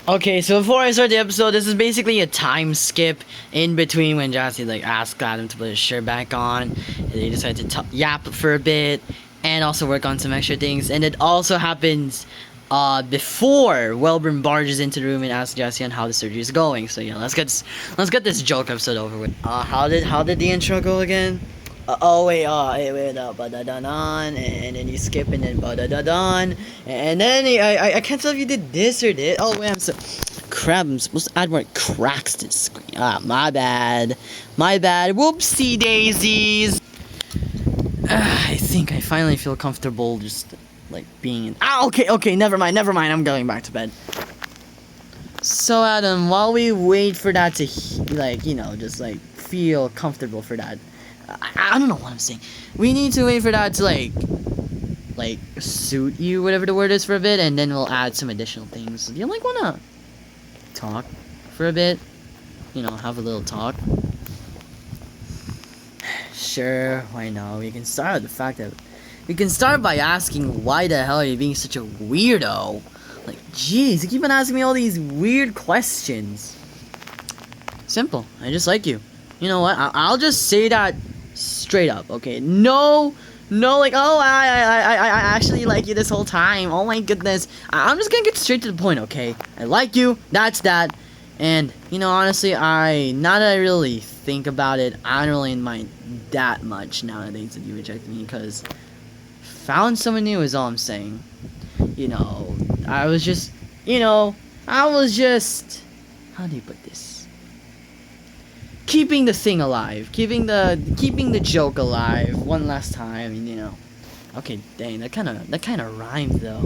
Okay, so before I start the episode, this is basically a time skip in between when Jassy like asked Adam to put his shirt back on, and they decided to yap for a bit, and also work on some extra things. And it also happens before Welburn barges into the room and asks Jassy on how the surgery is going. So yeah, let's get this joke episode over with. How did the intro go again? Wait, ba-da-da-dan, and then you skip, and then ba-da-da-dan, and then I can't tell if you did this or this. Oh wait, I'm supposed to add more cracks to the screen. My bad, whoopsie daisies. I think I finally feel comfortable just like being in. Okay, never mind, I'm going back to bed. So Adam, while we wait for that to just like feel comfortable for that, I don't know what I'm saying. We need to wait for that to like suit you, whatever the word is, for a bit, and then we'll add some additional things. Do you wanna talk for a bit? Have a little talk. Sure, why not? We can start with the fact that we can start by asking why the hell are you being such a weirdo? Like, jeez, you keep on asking me all these weird questions. Simple. I just like you. You know what? I'll just say that straight up, okay? No, like, oh, I actually like you this whole time. Oh my goodness. I'm just gonna get straight to the point, okay? I like you. That's that. And, honestly, now that I really think about it, I don't really mind that much nowadays that you rejected me, because found someone new is all I'm saying. I was just, how do you put this? Keeping the thing alive, keeping the joke alive one last time, Okay, dang, that kind of rhymed though.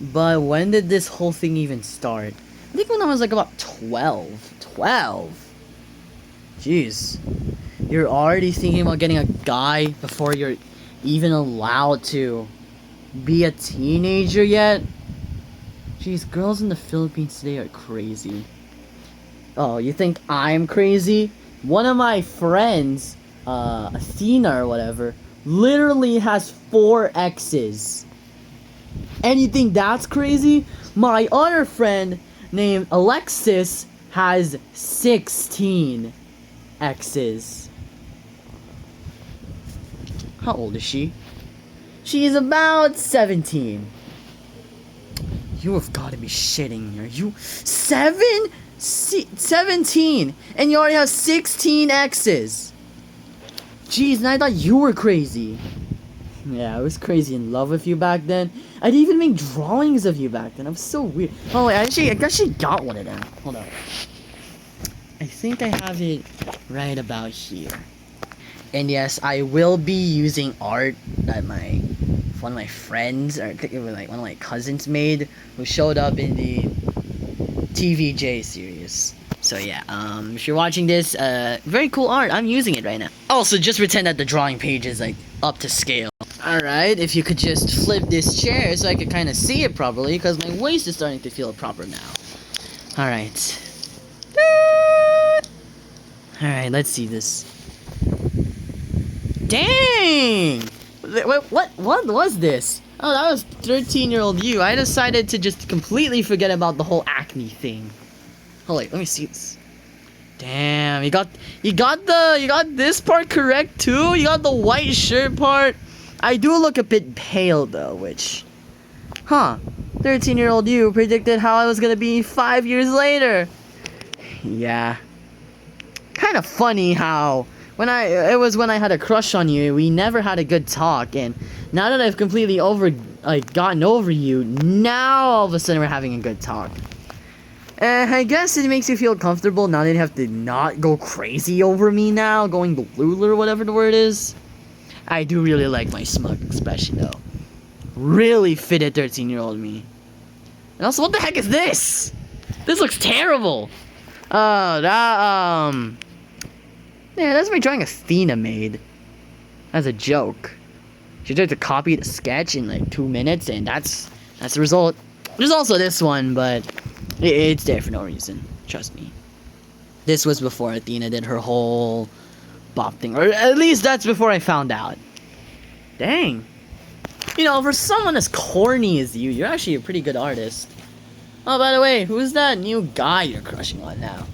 But when did this whole thing even start? I think when I was like about 12. Jeez, you're already thinking about getting a guy before you're even allowed to be a teenager yet? Jeez, girls in the Philippines today are crazy. Oh, you think I'm crazy? One of my friends, Athena or whatever, literally has 4 exes. And you think that's crazy? My other friend named Alexis has 16 exes. How old is she? She's about 17. You have got to be shitting me. Are you 17, and you already have 16 exes. Jeez, and I thought you were crazy. Yeah, I was crazy in love with you back then. I'd even make drawings of you back then. I was so weird. Oh wait, I actually got one of them. Hold on. I think I have it right about here. And yes, I will be using art that one of my friends, or I think it was like one of my cousins made, who showed up in the TVJ series. So yeah, if you're watching this, very cool art. I'm using it right now. Also, just pretend that the drawing page is like up to scale. Alright, if you could just flip this chair so I could kind of see it properly, because my waist is starting to feel proper now. Alright. Alright, let's see this. Dang! What was this? Oh, that was 13-year-old you. I decided to just completely forget about the whole acne thing. Oh wait, let me see this. Damn, you got this part correct too? You got the white shirt part? I do look a bit pale though, which 13-year-old you predicted how I was gonna be 5 years later. Yeah. Kind of funny how when I had a crush on you, we never had a good talk, and now that I've completely gotten over you, now all of a sudden we're having a good talk. I guess it makes you feel comfortable now that you have to not go crazy over me now, going blue or whatever the word is. I do really like my smug expression though. Really fitted 13-year-old me. And also, what the heck is this? This looks terrible. Yeah, that's my drawing Athena made. As a joke. She tried to copy the sketch in like 2 minutes, and that's the result. There's also this one, but it's there for no reason. Trust me. This was before Athena did her whole bop thing. Or at least that's before I found out. Dang. For someone as corny as you, you're actually a pretty good artist. Oh, by the way, who's that new guy you're crushing on now?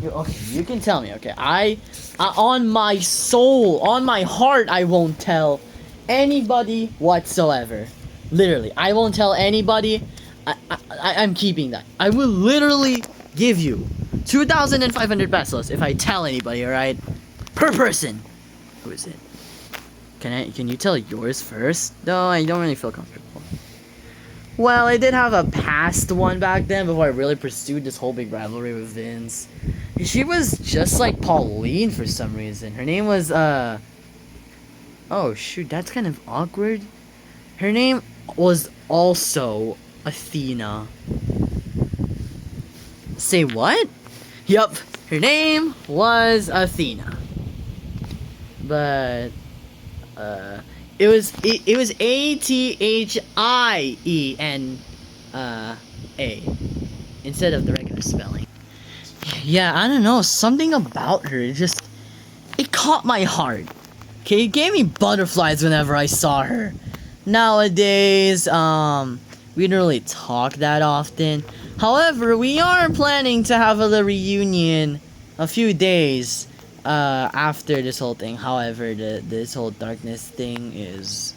Okay, you can tell me, okay? I on my soul, on my heart, I won't tell anybody whatsoever. Literally, I won't tell anybody. I'm keeping that. I will literally give you 2,500 pesos if I tell anybody, alright? Per person. Who is it? Can you tell yours first? No, I don't really feel comfortable. Well, I did have a past one back then before I really pursued this whole big rivalry with Vince. She was just like Pauline for some reason. Her name was, oh shoot, that's kind of awkward. Her name was also Athena. Say what? Yup, her name was Athena. But, it was A-T-H-I-E-N-A instead of the regular spelling. Yeah, I don't know, something about her, it caught my heart. Okay, it gave me butterflies whenever I saw her. Nowadays, we don't really talk that often. However, we are planning to have a little reunion a few days after this whole thing. However, this whole darkness thing is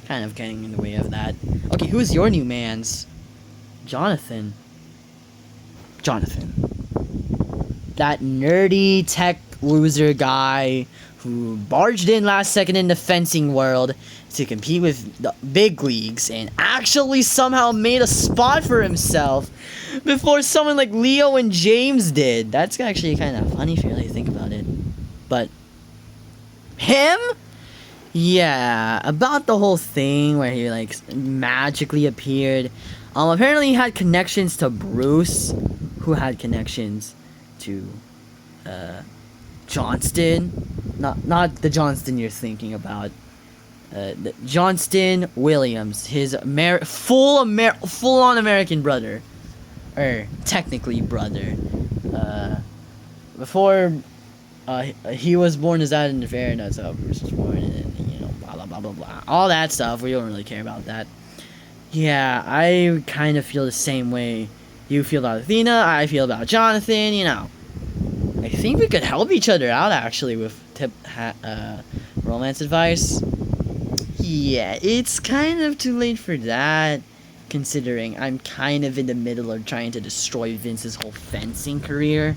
kind of getting in the way of that. Okay, who's your new man's? Jonathan. That nerdy tech loser guy who barged in last second in the fencing world to compete with the big leagues and actually somehow made a spot for himself before someone like Leo and James did. That's actually kind of funny if you really think about it. But him? Yeah, about the whole thing where he like magically appeared. Apparently he had connections to Bruce, who had connections to Johnston. Not the Johnston you're thinking about. The Johnston Williams, his full-on American brother, or technically brother. Before he was born, his dad in the fair, and that's how Bruce was born, and you know, blah blah blah blah blah, all that stuff. We don't really care about that. Yeah, I kind of feel the same way you feel about Athena. I feel about Jonathan. You know, I think we could help each other out actually with romance advice. Yeah, it's kind of too late for that, considering I'm kind of in the middle of trying to destroy Vince's whole fencing career.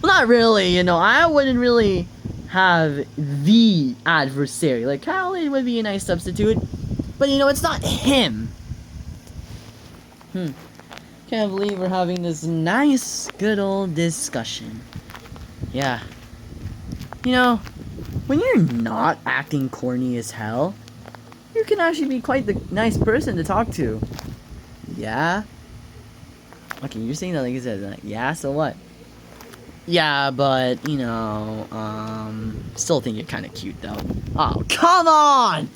Well, not really, you know, I wouldn't really have the adversary. Like, Cowley would be a nice substitute, but you know, it's not him. Can't believe we're having this nice, good old discussion. Yeah. You know, when you're not acting corny as hell, you can actually be quite the nice person to talk to. Yeah? Okay, you're saying that like you said, like, yeah, so what? Yeah, but, you know, still think you're kind of cute, though. Oh, come on!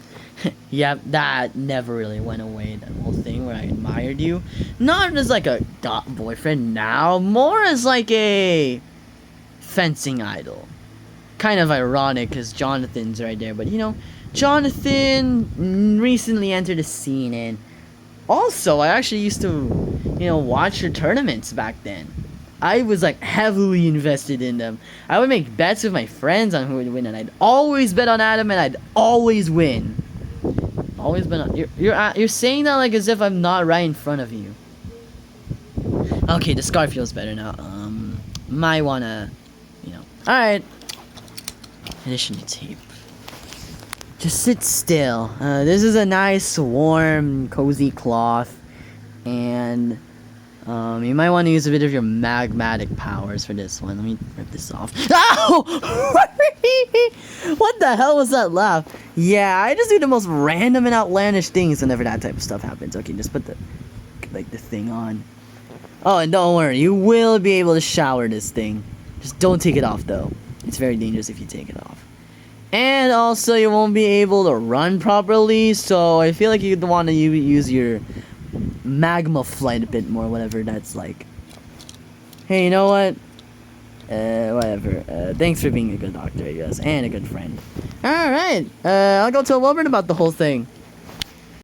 Yep, that never really went away, that whole thing where I admired you. Not as like a boyfriend now, more as like a fencing idol. Kind of ironic, because Jonathan's right there, but you know, Jonathan recently entered the scene, and also, I actually used to, you know, watch your tournaments back then. I was like heavily invested in them. I would make bets with my friends on who would win, and I'd always bet on Adam, and I'd always win. Always been on. You're saying that like as if I'm not right in front of you. Okay, the scar feels better now. Might wanna, you know. All right. Addition tape. Just sit still. This is a nice, warm, cozy cloth, and you might want to use a bit of your magmatic powers for this one. Let me rip this off. Ow! What the hell was that laugh? Yeah, I just do the most random and outlandish things whenever that type of stuff happens. Okay, just put the thing on. Oh, and don't worry, you will be able to shower this thing. Just don't take it off though. It's very dangerous if you take it off. And also, you won't be able to run properly, so I feel like you'd want to use your magma flight a bit more, whatever that's like. Hey, you know what? Whatever. Thanks for being a good doctor, I guess, and a good friend. Alright, I'll go tell Wilbert about the whole thing.